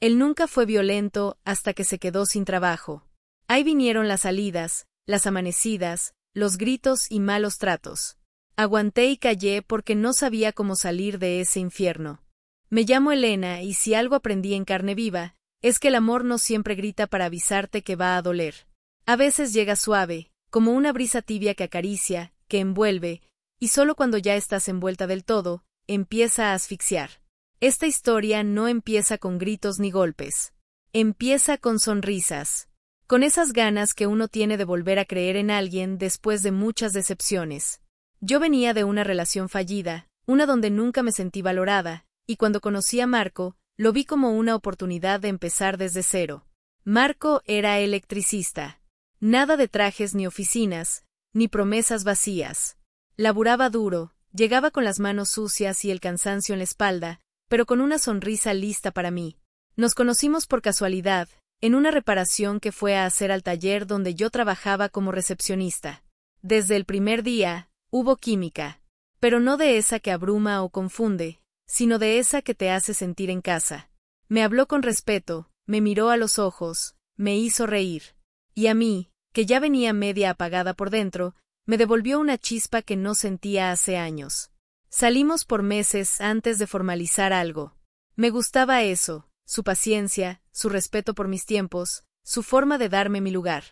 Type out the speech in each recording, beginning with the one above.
Él nunca fue violento hasta que se quedó sin trabajo. Ahí vinieron las salidas, las amanecidas, los gritos y malos tratos. Aguanté y callé porque no sabía cómo salir de ese infierno. Me llamo Elena y si algo aprendí en carne viva, es que el amor no siempre grita para avisarte que va a doler. A veces llega suave, como una brisa tibia que acaricia, que envuelve, y solo cuando ya estás envuelta del todo, empieza a asfixiar. Esta historia no empieza con gritos ni golpes. Empieza con sonrisas. Con esas ganas que uno tiene de volver a creer en alguien después de muchas decepciones. Yo venía de una relación fallida, una donde nunca me sentí valorada, y cuando conocí a Marco, lo vi como una oportunidad de empezar desde cero. Marco era electricista. Nada de trajes ni oficinas, ni promesas vacías. Laburaba duro, llegaba con las manos sucias y el cansancio en la espalda, pero con una sonrisa lista para mí. Nos conocimos por casualidad, en una reparación que fue a hacer al taller donde yo trabajaba como recepcionista. Desde el primer día, hubo química, pero no de esa que abruma o confunde, sino de esa que te hace sentir en casa. Me habló con respeto, me miró a los ojos, me hizo reír. Y a mí, que ya venía media apagada por dentro, me devolvió una chispa que no sentía hace años. Salimos por meses antes de formalizar algo. Me gustaba eso, su paciencia, su respeto por mis tiempos, su forma de darme mi lugar.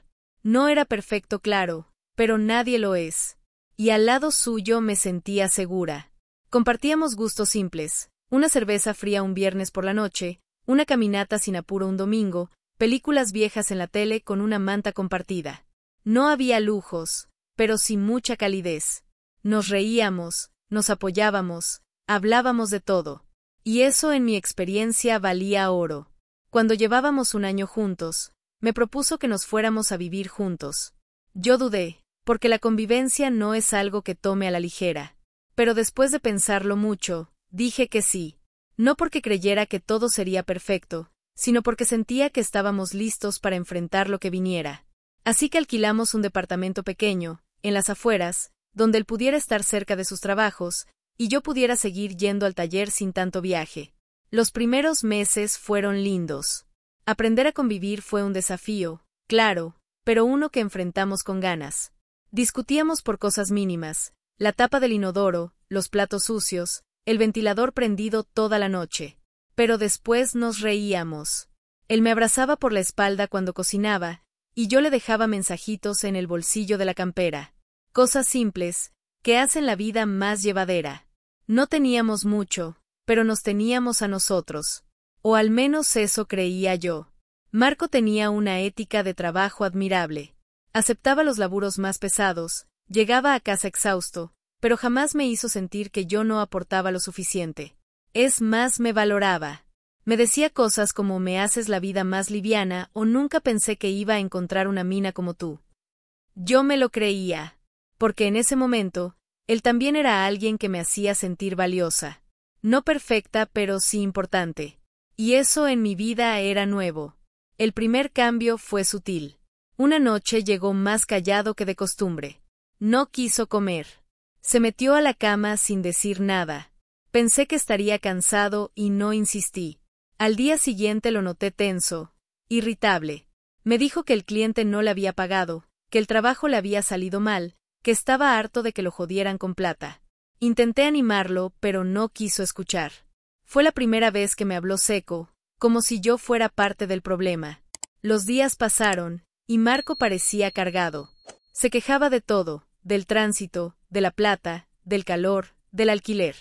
No era perfecto, claro, pero nadie lo es. Y al lado suyo me sentía segura. Compartíamos gustos simples, una cerveza fría un viernes por la noche, una caminata sin apuro un domingo, películas viejas en la tele con una manta compartida. No había lujos, pero sí mucha calidez. Nos reíamos, nos apoyábamos, hablábamos de todo. Y eso en mi experiencia valía oro. Cuando llevábamos un año juntos, me propuso que nos fuéramos a vivir juntos. Yo dudé, porque la convivencia no es algo que tome a la ligera. Pero después de pensarlo mucho, dije que sí. No porque creyera que todo sería perfecto, sino porque sentía que estábamos listos para enfrentar lo que viniera. Así que alquilamos un departamento pequeño, en las afueras, donde él pudiera estar cerca de sus trabajos, y yo pudiera seguir yendo al taller sin tanto viaje. Los primeros meses fueron lindos. Aprender a convivir fue un desafío, claro, pero uno que enfrentamos con ganas. Discutíamos por cosas mínimas, la tapa del inodoro, los platos sucios, el ventilador prendido toda la noche. Pero después nos reíamos. Él me abrazaba por la espalda cuando cocinaba, y yo le dejaba mensajitos en el bolsillo de la campera. Cosas simples, que hacen la vida más llevadera. No teníamos mucho, pero nos teníamos a nosotros. O al menos eso creía yo. Marco tenía una ética de trabajo admirable. Aceptaba los laburos más pesados, llegaba a casa exhausto, pero jamás me hizo sentir que yo no aportaba lo suficiente. Es más, me valoraba. Me decía cosas como me haces la vida más liviana o nunca pensé que iba a encontrar una mina como tú. Yo me lo creía. Porque en ese momento, él también era alguien que me hacía sentir valiosa. No perfecta, pero sí importante. Y eso en mi vida era nuevo. El primer cambio fue sutil. Una noche llegó más callado que de costumbre. No quiso comer. Se metió a la cama sin decir nada. Pensé que estaría cansado y no insistí. Al día siguiente lo noté tenso, irritable. Me dijo que el cliente no le había pagado, que el trabajo le había salido mal, que estaba harto de que lo jodieran con plata. Intenté animarlo, pero no quiso escuchar. Fue la primera vez que me habló seco, como si yo fuera parte del problema. Los días pasaron, y Marco parecía cargado. Se quejaba de todo, del tránsito, de la plata, del calor, del alquiler.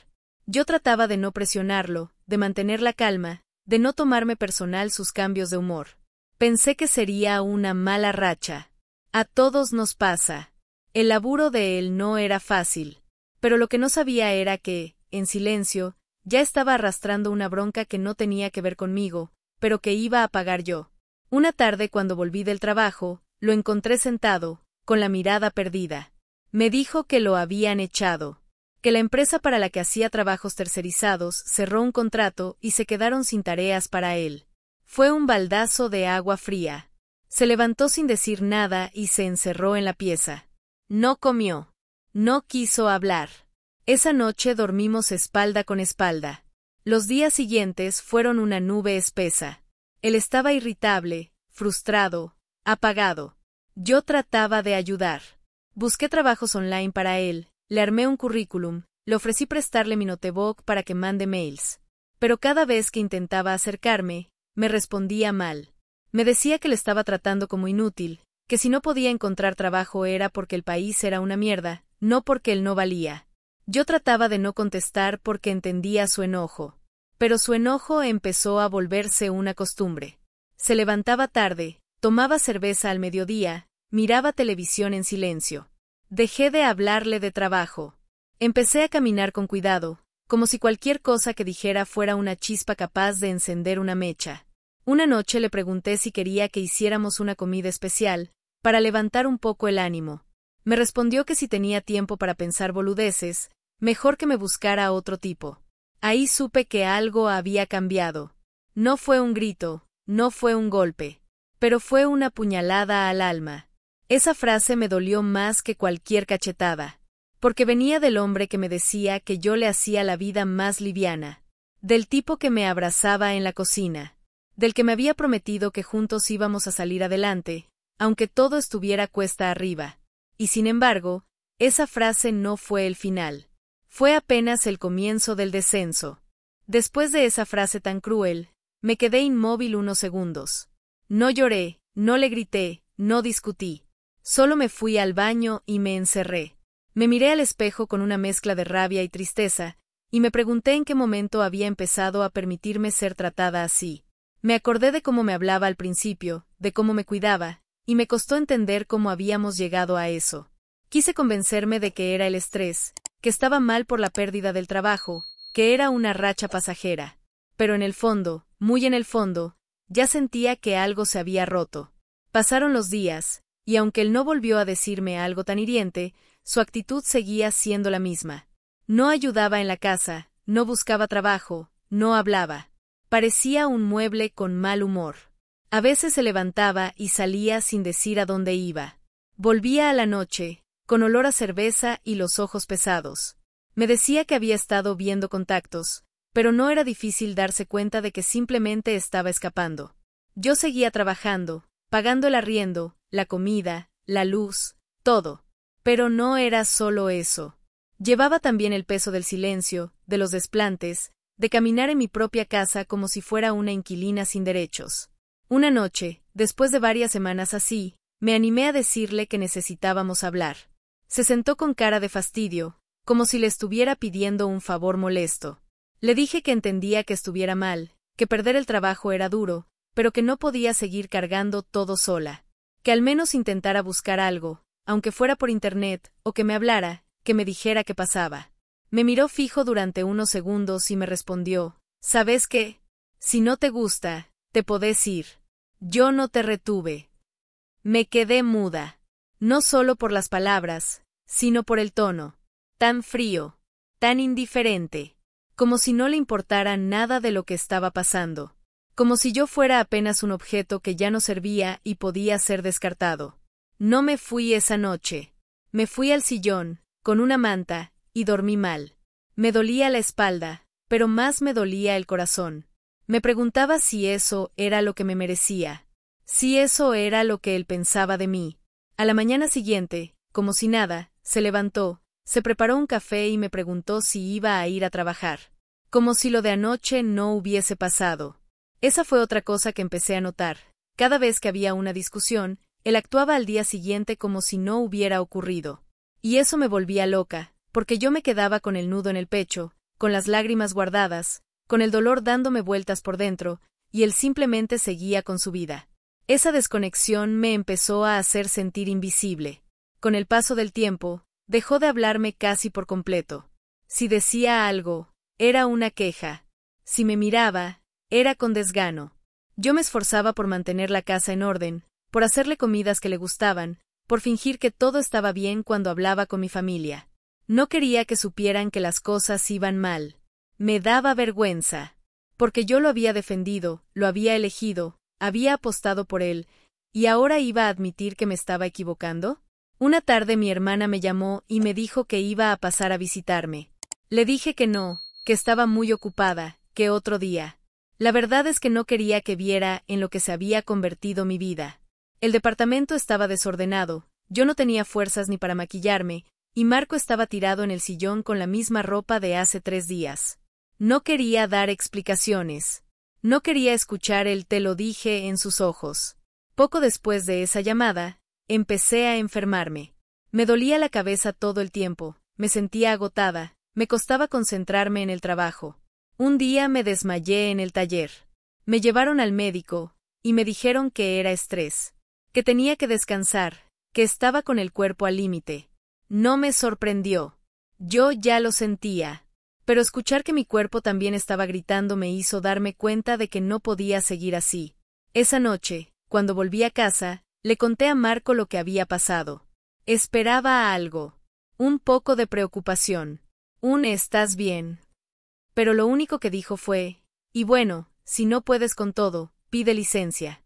Yo trataba de no presionarlo, de mantener la calma, de no tomarme personal sus cambios de humor. Pensé que sería una mala racha. A todos nos pasa. El laburo de él no era fácil, pero lo que no sabía era que, en silencio, ya estaba arrastrando una bronca que no tenía que ver conmigo, pero que iba a pagar yo. Una tarde cuando volví del trabajo, lo encontré sentado, con la mirada perdida. Me dijo que lo habían echado, que la empresa para la que hacía trabajos tercerizados cerró un contrato y se quedaron sin tareas para él. Fue un baldazo de agua fría. Se levantó sin decir nada y se encerró en la pieza. No comió. No quiso hablar. Esa noche dormimos espalda con espalda. Los días siguientes fueron una nube espesa. Él estaba irritable, frustrado, apagado. Yo trataba de ayudar. Busqué trabajos online para él, le armé un currículum, le ofrecí prestarle mi notebook para que mande mails. Pero cada vez que intentaba acercarme, me respondía mal. Me decía que le estaba tratando como inútil, que si no podía encontrar trabajo era porque el país era una mierda, no porque él no valía. Yo trataba de no contestar porque entendía su enojo. Pero su enojo empezó a volverse una costumbre. Se levantaba tarde, tomaba cerveza al mediodía, miraba televisión en silencio. Dejé de hablarle de trabajo. Empecé a caminar con cuidado, como si cualquier cosa que dijera fuera una chispa capaz de encender una mecha. Una noche le pregunté si quería que hiciéramos una comida especial, para levantar un poco el ánimo. Me respondió que si tenía tiempo para pensar boludeces, mejor que me buscara otro tipo. Ahí supe que algo había cambiado. No fue un grito, no fue un golpe, pero fue una puñalada al alma. Esa frase me dolió más que cualquier cachetada, porque venía del hombre que me decía que yo le hacía la vida más liviana, del tipo que me abrazaba en la cocina, del que me había prometido que juntos íbamos a salir adelante, aunque todo estuviera cuesta arriba. Y sin embargo, esa frase no fue el final. Fue apenas el comienzo del descenso. Después de esa frase tan cruel, me quedé inmóvil unos segundos. No lloré, no le grité, no discutí. Solo me fui al baño y me encerré. Me miré al espejo con una mezcla de rabia y tristeza, y me pregunté en qué momento había empezado a permitirme ser tratada así. Me acordé de cómo me hablaba al principio, de cómo me cuidaba, y me costó entender cómo habíamos llegado a eso. Quise convencerme de que era el estrés, que estaba mal por la pérdida del trabajo, que era una racha pasajera. Pero en el fondo, muy en el fondo, ya sentía que algo se había roto. Pasaron los días, y aunque él no volvió a decirme algo tan hiriente, su actitud seguía siendo la misma. No ayudaba en la casa, no buscaba trabajo, no hablaba. Parecía un mueble con mal humor. A veces se levantaba y salía sin decir a dónde iba. Volvía a la noche, con olor a cerveza y los ojos pesados. Me decía que había estado viendo contactos, pero no era difícil darse cuenta de que simplemente estaba escapando. Yo seguía trabajando, pagando el arriendo, la comida, la luz, todo. Pero no era solo eso. Llevaba también el peso del silencio, de los desplantes, de caminar en mi propia casa como si fuera una inquilina sin derechos. Una noche, después de varias semanas así, me animé a decirle que necesitábamos hablar. Se sentó con cara de fastidio, como si le estuviera pidiendo un favor molesto. Le dije que entendía que estuviera mal, que perder el trabajo era duro, pero que no podía seguir cargando todo sola. Que al menos intentara buscar algo, aunque fuera por internet, o que me hablara, que me dijera qué pasaba. Me miró fijo durante unos segundos y me respondió, ¿sabes qué? Si no te gusta, te podés ir. Yo no te retuve. Me quedé muda. No solo por las palabras, sino por el tono. Tan frío, tan indiferente. Como si no le importara nada de lo que estaba pasando. Como si yo fuera apenas un objeto que ya no servía y podía ser descartado. No me fui esa noche. Me fui al sillón, con una manta, y dormí mal. Me dolía la espalda, pero más me dolía el corazón. Me preguntaba si eso era lo que me merecía. Si eso era lo que él pensaba de mí. A la mañana siguiente, como si nada, se levantó, se preparó un café y me preguntó si iba a ir a trabajar. Como si lo de anoche no hubiese pasado. Esa fue otra cosa que empecé a notar. Cada vez que había una discusión, él actuaba al día siguiente como si no hubiera ocurrido. Y eso me volvía loca, porque yo me quedaba con el nudo en el pecho, con las lágrimas guardadas, con el dolor dándome vueltas por dentro, y él simplemente seguía con su vida. Esa desconexión me empezó a hacer sentir invisible. Con el paso del tiempo, dejó de hablarme casi por completo. Si decía algo, era una queja. Si me miraba, era con desgano. Yo me esforzaba por mantener la casa en orden, por hacerle comidas que le gustaban, por fingir que todo estaba bien cuando hablaba con mi familia. No quería que supieran que las cosas iban mal. Me daba vergüenza. Porque yo lo había defendido, lo había elegido, había apostado por él, ¿y ahora iba a admitir que me estaba equivocando? Una tarde mi hermana me llamó y me dijo que iba a pasar a visitarme. Le dije que no, que estaba muy ocupada, que otro día. La verdad es que no quería que viera en lo que se había convertido mi vida. El departamento estaba desordenado, yo no tenía fuerzas ni para maquillarme, y Marco estaba tirado en el sillón con la misma ropa de hace 3 días. No quería dar explicaciones. No quería escuchar el "te lo dije" en sus ojos. Poco después de esa llamada, empecé a enfermarme. Me dolía la cabeza todo el tiempo, me sentía agotada, me costaba concentrarme en el trabajo. Un día me desmayé en el taller. Me llevaron al médico, y me dijeron que era estrés, que tenía que descansar, que estaba con el cuerpo al límite. No me sorprendió. Yo ya lo sentía. Pero escuchar que mi cuerpo también estaba gritando me hizo darme cuenta de que no podía seguir así. Esa noche, cuando volví a casa, le conté a Marco lo que había pasado. Esperaba algo. Un poco de preocupación. ¿Estás bien? Pero lo único que dijo fue, y bueno, si no puedes con todo, pide licencia.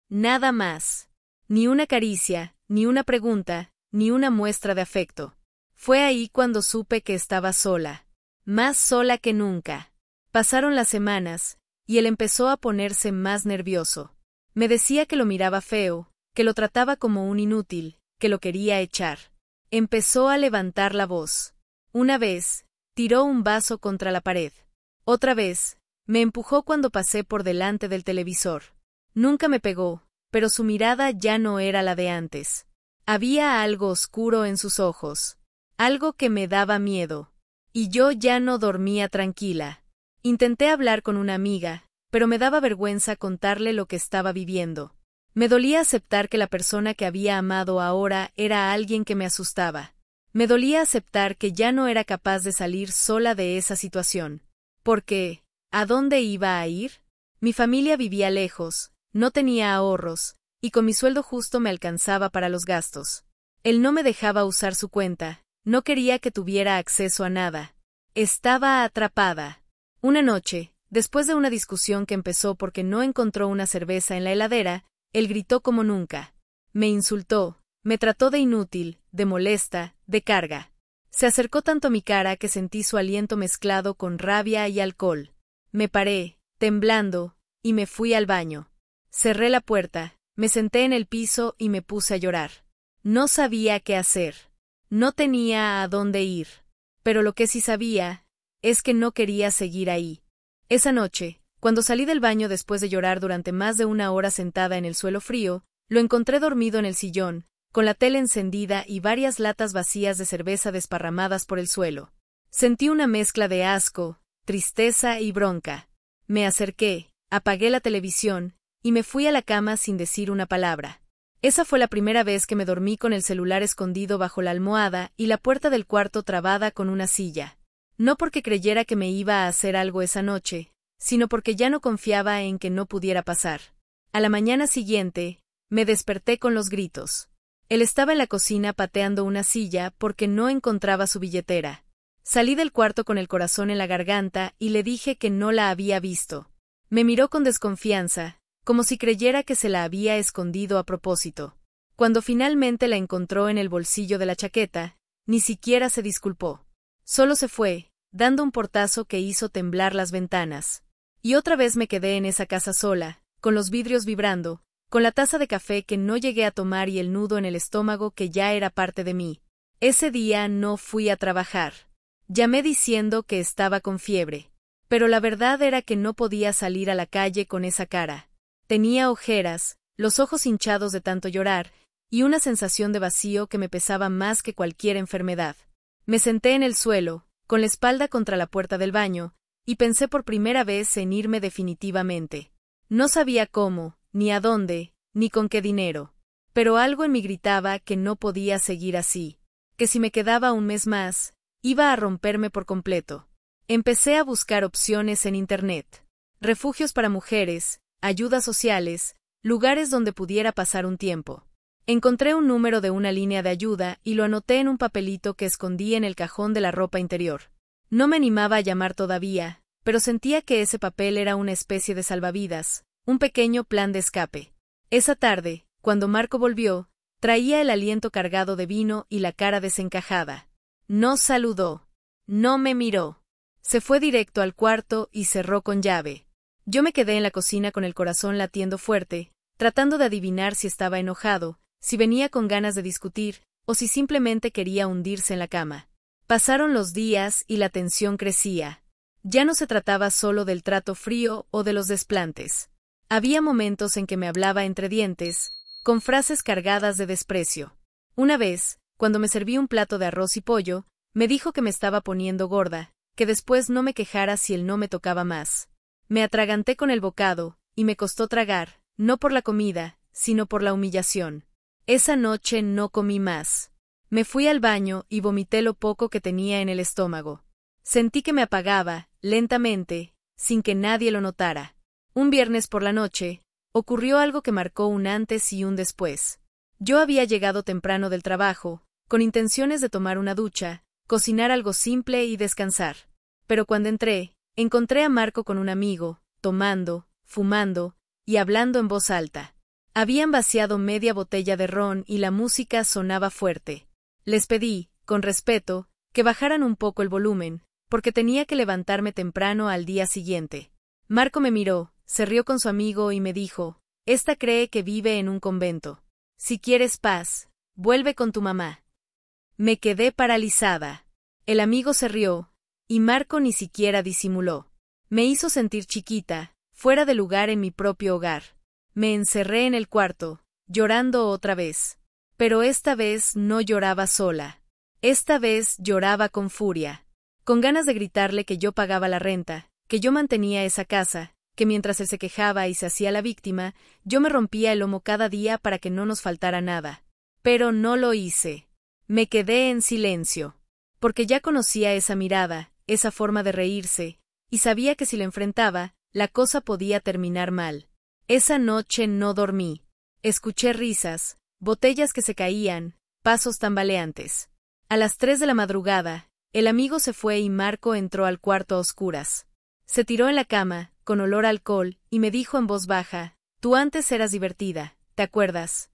Nada más. Ni una caricia, ni una pregunta, ni una muestra de afecto. Fue ahí cuando supe que estaba sola. Más sola que nunca. Pasaron las semanas, y él empezó a ponerse más nervioso. Me decía que lo miraba feo, que lo trataba como un inútil, que lo quería echar. Empezó a levantar la voz. Una vez, tiró un vaso contra la pared. Otra vez, me empujó cuando pasé por delante del televisor. Nunca me pegó, pero su mirada ya no era la de antes. Había algo oscuro en sus ojos. Algo que me daba miedo. Y yo ya no dormía tranquila. Intenté hablar con una amiga, pero me daba vergüenza contarle lo que estaba viviendo. Me dolía aceptar que la persona que había amado ahora era alguien que me asustaba. Me dolía aceptar que ya no era capaz de salir sola de esa situación. Porque, ¿a dónde iba a ir? Mi familia vivía lejos, no tenía ahorros, y con mi sueldo justo me alcanzaba para los gastos. Él no me dejaba usar su cuenta, no quería que tuviera acceso a nada. Estaba atrapada. Una noche, después de una discusión que empezó porque no encontró una cerveza en la heladera, él gritó como nunca. Me insultó, me trató de inútil, de molesta, de carga. Se acercó tanto a mi cara que sentí su aliento mezclado con rabia y alcohol. Me paré, temblando, y me fui al baño. Cerré la puerta, me senté en el piso y me puse a llorar. No sabía qué hacer. No tenía a dónde ir. Pero lo que sí sabía es que no quería seguir ahí. Esa noche, cuando salí del baño después de llorar durante más de 1 hora sentada en el suelo frío, lo encontré dormido en el sillón, con la tele encendida y varias latas vacías de cerveza desparramadas por el suelo. Sentí una mezcla de asco, tristeza y bronca. Me acerqué, apagué la televisión, y me fui a la cama sin decir una palabra. Esa fue la primera vez que me dormí con el celular escondido bajo la almohada y la puerta del cuarto trabada con una silla. No porque creyera que me iba a hacer algo esa noche, sino porque ya no confiaba en que no pudiera pasar. A la mañana siguiente, me desperté con los gritos. Él estaba en la cocina pateando una silla porque no encontraba su billetera. Salí del cuarto con el corazón en la garganta y le dije que no la había visto. Me miró con desconfianza, como si creyera que se la había escondido a propósito. Cuando finalmente la encontró en el bolsillo de la chaqueta, ni siquiera se disculpó. Solo se fue, dando un portazo que hizo temblar las ventanas. Y otra vez me quedé en esa casa sola, con los vidrios vibrando, con la taza de café que no llegué a tomar y el nudo en el estómago que ya era parte de mí. Ese día no fui a trabajar. Llamé diciendo que estaba con fiebre. Pero la verdad era que no podía salir a la calle con esa cara. Tenía ojeras, los ojos hinchados de tanto llorar, y una sensación de vacío que me pesaba más que cualquier enfermedad. Me senté en el suelo, con la espalda contra la puerta del baño, y pensé por primera vez en irme definitivamente. No sabía cómo, ni a dónde, ni con qué dinero. Pero algo en mí gritaba que no podía seguir así, que si me quedaba un mes más, iba a romperme por completo. Empecé a buscar opciones en Internet. Refugios para mujeres, ayudas sociales, lugares donde pudiera pasar un tiempo. Encontré un número de una línea de ayuda y lo anoté en un papelito que escondí en el cajón de la ropa interior. No me animaba a llamar todavía, pero sentía que ese papel era una especie de salvavidas, un pequeño plan de escape. Esa tarde, cuando Marco volvió, traía el aliento cargado de vino y la cara desencajada. No saludó. No me miró. Se fue directo al cuarto y cerró con llave. Yo me quedé en la cocina con el corazón latiendo fuerte, tratando de adivinar si estaba enojado, si venía con ganas de discutir, o si simplemente quería hundirse en la cama. Pasaron los días y la tensión crecía. Ya no se trataba solo del trato frío o de los desplantes. Había momentos en que me hablaba entre dientes, con frases cargadas de desprecio. Una vez, cuando me serví un plato de arroz y pollo, me dijo que me estaba poniendo gorda, que después no me quejara si él no me tocaba más. Me atraganté con el bocado, y me costó tragar, no por la comida, sino por la humillación. Esa noche no comí más. Me fui al baño y vomité lo poco que tenía en el estómago. Sentí que me apagaba, lentamente, sin que nadie lo notara. Un viernes por la noche, ocurrió algo que marcó un antes y un después. Yo había llegado temprano del trabajo, con intenciones de tomar una ducha, cocinar algo simple y descansar. Pero cuando encontré a Marco con un amigo, tomando, fumando y hablando en voz alta. Habían vaciado media botella de ron y la música sonaba fuerte. Les pedí, con respeto, que bajaran un poco el volumen, porque tenía que levantarme temprano al día siguiente. Marco me miró, se rió con su amigo y me dijo: «Esta cree que vive en un convento. Si quieres paz, vuelve con tu mamá». Me quedé paralizada. El amigo se rió, y Marco ni siquiera disimuló. Me hizo sentir chiquita, fuera de lugar en mi propio hogar. Me encerré en el cuarto, llorando otra vez. Pero esta vez no lloraba sola. Esta vez lloraba con furia. Con ganas de gritarle que yo pagaba la renta, que yo mantenía esa casa, que mientras él se quejaba y se hacía la víctima, yo me rompía el lomo cada día para que no nos faltara nada. Pero no lo hice. Me quedé en silencio. Porque ya conocía esa mirada, esa forma de reírse, y sabía que si la enfrentaba, la cosa podía terminar mal. Esa noche no dormí. Escuché risas, botellas que se caían, pasos tambaleantes. A las 3 de la madrugada, el amigo se fue y Marco entró al cuarto a oscuras. Se tiró en la cama, con olor a alcohol, y me dijo en voz baja: «Tú antes eras divertida, ¿te acuerdas?».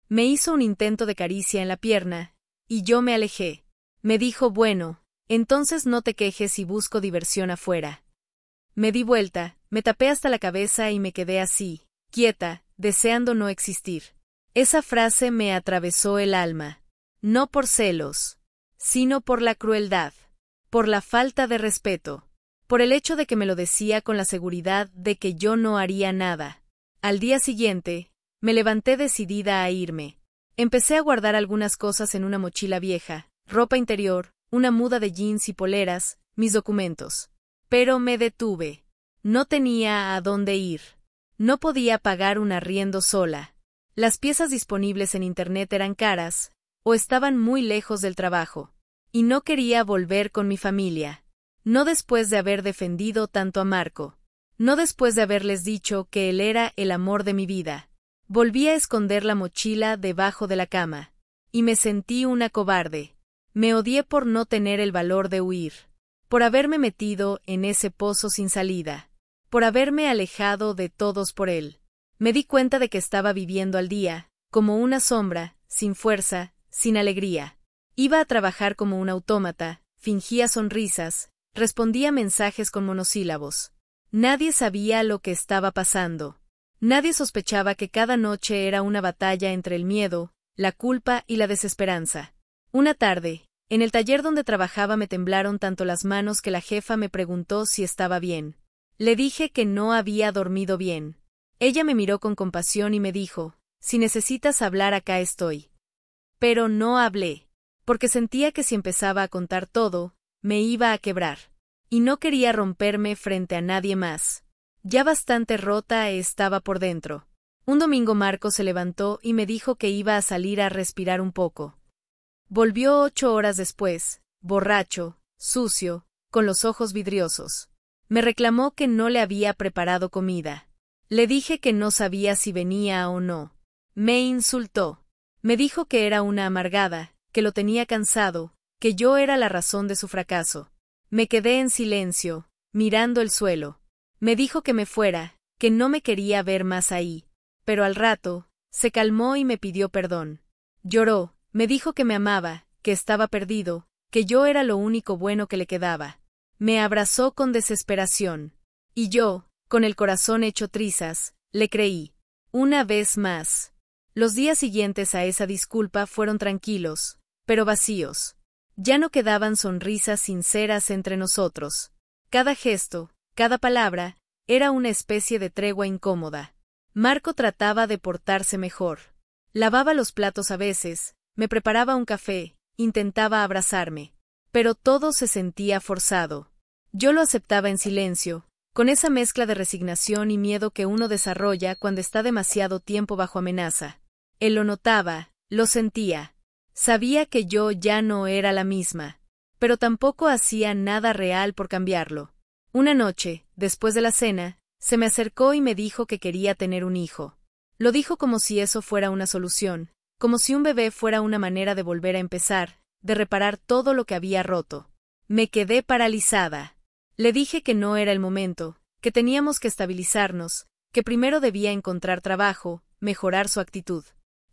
Me hizo un intento de caricia en la pierna, y yo me alejé. Me dijo: «Bueno, entonces no te quejes y busco diversión afuera». Me di vuelta, me tapé hasta la cabeza y me quedé así, quieta, deseando no existir. Esa frase me atravesó el alma. No por celos, sino por la crueldad, por la falta de respeto, por el hecho de que me lo decía con la seguridad de que yo no haría nada. Al día siguiente, me levanté decidida a irme. Empecé a guardar algunas cosas en una mochila vieja, ropa interior, una muda de jeans y poleras, mis documentos. Pero me detuve. No tenía a dónde ir. No podía pagar un arriendo sola. Las piezas disponibles en Internet eran caras, o estaban muy lejos del trabajo. Y no quería volver con mi familia. No después de haber defendido tanto a Marco. No después de haberles dicho que él era el amor de mi vida. Volví a esconder la mochila debajo de la cama. Y me sentí una cobarde. Me odié por no tener el valor de huir. Por haberme metido en ese pozo sin salida. Por haberme alejado de todos por él. Me di cuenta de que estaba viviendo al día, como una sombra, sin fuerza, sin alegría. Iba a trabajar como un autómata, fingía sonrisas, respondía mensajes con monosílabos. Nadie sabía lo que estaba pasando. Nadie sospechaba que cada noche era una batalla entre el miedo, la culpa y la desesperanza. Una tarde, en el taller donde trabajaba me temblaron tanto las manos que la jefa me preguntó si estaba bien. Le dije que no había dormido bien. Ella me miró con compasión y me dijo: «Si necesitas hablar, acá estoy». Pero no hablé, porque sentía que si empezaba a contar todo, me iba a quebrar. Y no quería romperme frente a nadie más. Ya bastante rota estaba por dentro. Un domingo Marco se levantó y me dijo que iba a salir a respirar un poco. Volvió 8 horas después, borracho, sucio, con los ojos vidriosos. Me reclamó que no le había preparado comida. Le dije que no sabía si venía o no. Me insultó. Me dijo que era una amargada, que lo tenía cansado, que yo era la razón de su fracaso. Me quedé en silencio, mirando el suelo. Me dijo que me fuera, que no me quería ver más ahí. Pero al rato, se calmó y me pidió perdón. Lloró, me dijo que me amaba, que estaba perdido, que yo era lo único bueno que le quedaba. Me abrazó con desesperación. Y yo, Con el corazón hecho trizas, le creí. Una vez más. Los días siguientes a esa disculpa fueron tranquilos, pero vacíos. Ya no quedaban sonrisas sinceras entre nosotros. Cada gesto, cada palabra, era una especie de tregua incómoda. Marco trataba de portarse mejor. Lavaba los platos a veces, me preparaba un café, intentaba abrazarme. Pero todo se sentía forzado. Yo lo aceptaba en silencio, con esa mezcla de resignación y miedo que uno desarrolla cuando está demasiado tiempo bajo amenaza. Él lo notaba, lo sentía. Sabía que yo ya no era la misma, pero tampoco hacía nada real por cambiarlo. Una noche, después de la cena, se me acercó y me dijo que quería tener un hijo. Lo dijo como si eso fuera una solución, como si un bebé fuera una manera de volver a empezar, de reparar todo lo que había roto. Me quedé paralizada. Le dije que no era el momento, que teníamos que estabilizarnos, que primero debía encontrar trabajo, mejorar su actitud.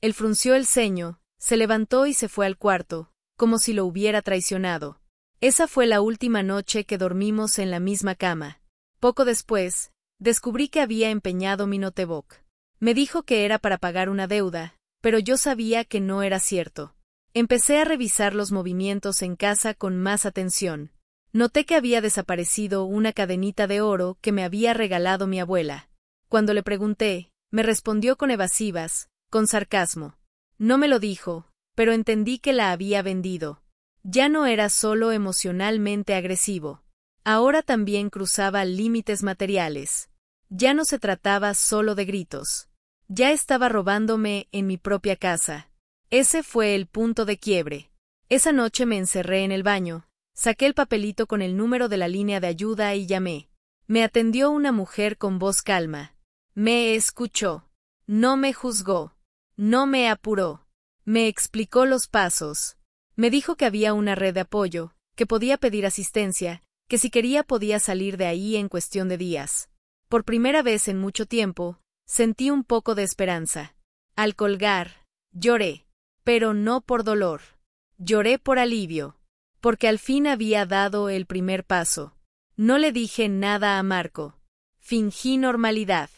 Él frunció el ceño, se levantó y se fue al cuarto, como si lo hubiera traicionado. Esa fue la última noche que dormimos en la misma cama. Poco después, descubrí que había empeñado mi notebook. Me dijo que era para pagar una deuda, pero yo sabía que no era cierto. Empecé a revisar los movimientos en casa con más atención. Noté que había desaparecido una cadenita de oro que me había regalado mi abuela. Cuando le pregunté, me respondió con evasivas, con sarcasmo. No me lo dijo, pero entendí que la había vendido. Ya no era solo emocionalmente agresivo. Ahora también cruzaba límites materiales. Ya no se trataba solo de gritos. Ya estaba robándome en mi propia casa. Ese fue el punto de quiebre. Esa noche me encerré en el baño, saqué el papelito con el número de la línea de ayuda y llamé. Me atendió una mujer con voz calma. Me escuchó. No me juzgó. No me apuró. Me explicó los pasos. Me dijo que había una red de apoyo, que podía pedir asistencia, que si quería podía salir de ahí en cuestión de días. Por primera vez en mucho tiempo, sentí un poco de esperanza. Al colgar, lloré, pero no por dolor. Lloré por alivio, porque al fin había dado el primer paso. No le dije nada a Marco. Fingí normalidad,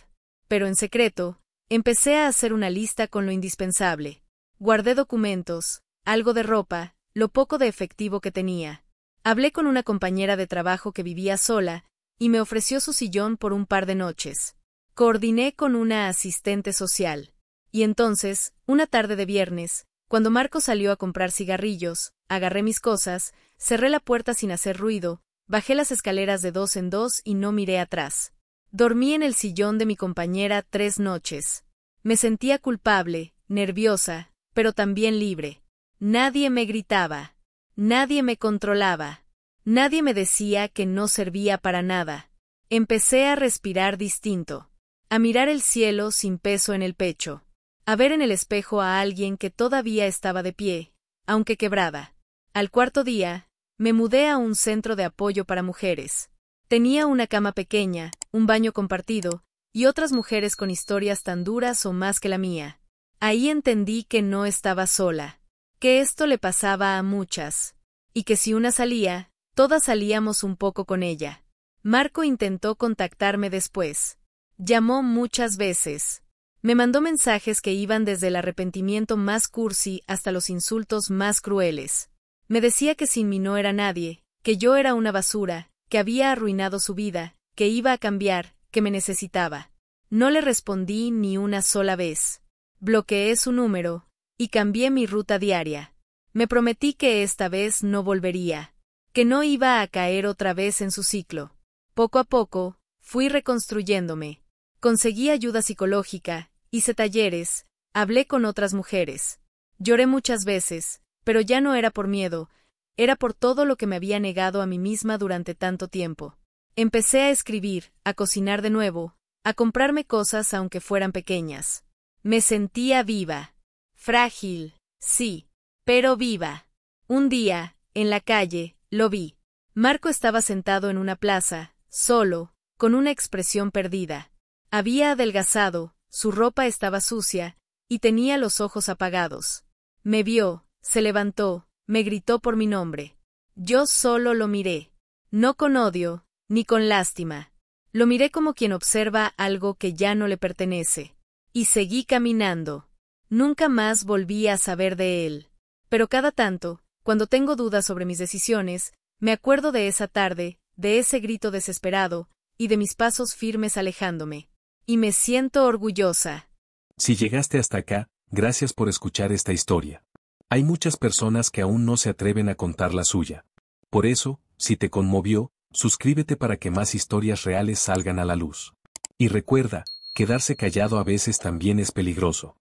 pero en secreto, empecé a hacer una lista con lo indispensable. Guardé documentos, algo de ropa, lo poco de efectivo que tenía. Hablé con una compañera de trabajo que vivía sola, y me ofreció su sillón por un par de noches. Coordiné con una asistente social. Y entonces, una tarde de viernes, cuando Marco salió a comprar cigarrillos, agarré mis cosas, cerré la puerta sin hacer ruido, bajé las escaleras de 2 en 2 y no miré atrás. Dormí en el sillón de mi compañera 3 noches. Me sentía culpable, nerviosa, pero también libre. Nadie me gritaba. Nadie me controlaba. Nadie me decía que no servía para nada. Empecé a respirar distinto. A mirar el cielo sin peso en el pecho. A ver en el espejo a alguien que todavía estaba de pie, aunque quebrada. Al cuarto día, me mudé a un centro de apoyo para mujeres. Tenía una cama pequeña, un baño compartido, y otras mujeres con historias tan duras o más que la mía. Ahí entendí que no estaba sola, que esto le pasaba a muchas, y que si una salía, todas salíamos un poco con ella. Marco intentó contactarme después. Llamó muchas veces. Me mandó mensajes que iban desde el arrepentimiento más cursi hasta los insultos más crueles. Me decía que sin mí no era nadie, que yo era una basura, que había arruinado su vida, que iba a cambiar, que me necesitaba. No le respondí ni una sola vez. Bloqueé su número, y cambié mi ruta diaria. Me prometí que esta vez no volvería, que no iba a caer otra vez en su ciclo. Poco a poco, fui reconstruyéndome. Conseguí ayuda psicológica, hice talleres, hablé con otras mujeres. Lloré muchas veces, pero ya no era por miedo, era por todo lo que me había negado a mí misma durante tanto tiempo. Empecé a escribir, a cocinar de nuevo, a comprarme cosas aunque fueran pequeñas. Me sentía viva. Frágil, sí, pero viva. Un día, en la calle, lo vi. Marco estaba sentado en una plaza, solo, con una expresión perdida. Había adelgazado, su ropa estaba sucia, y tenía los ojos apagados. Me vio, se levantó, me gritó por mi nombre. Yo solo lo miré. No con odio, ni con lástima. Lo miré como quien observa algo que ya no le pertenece. Y seguí caminando. Nunca más volví a saber de él. Pero cada tanto, cuando tengo dudas sobre mis decisiones, me acuerdo de esa tarde, de ese grito desesperado, y de mis pasos firmes alejándome. Y me siento orgullosa. Si llegaste hasta acá, gracias por escuchar esta historia. Hay muchas personas que aún no se atreven a contar la suya. Por eso, si te conmovió, suscríbete para que más historias reales salgan a la luz. Y recuerda, quedarse callado a veces también es peligroso.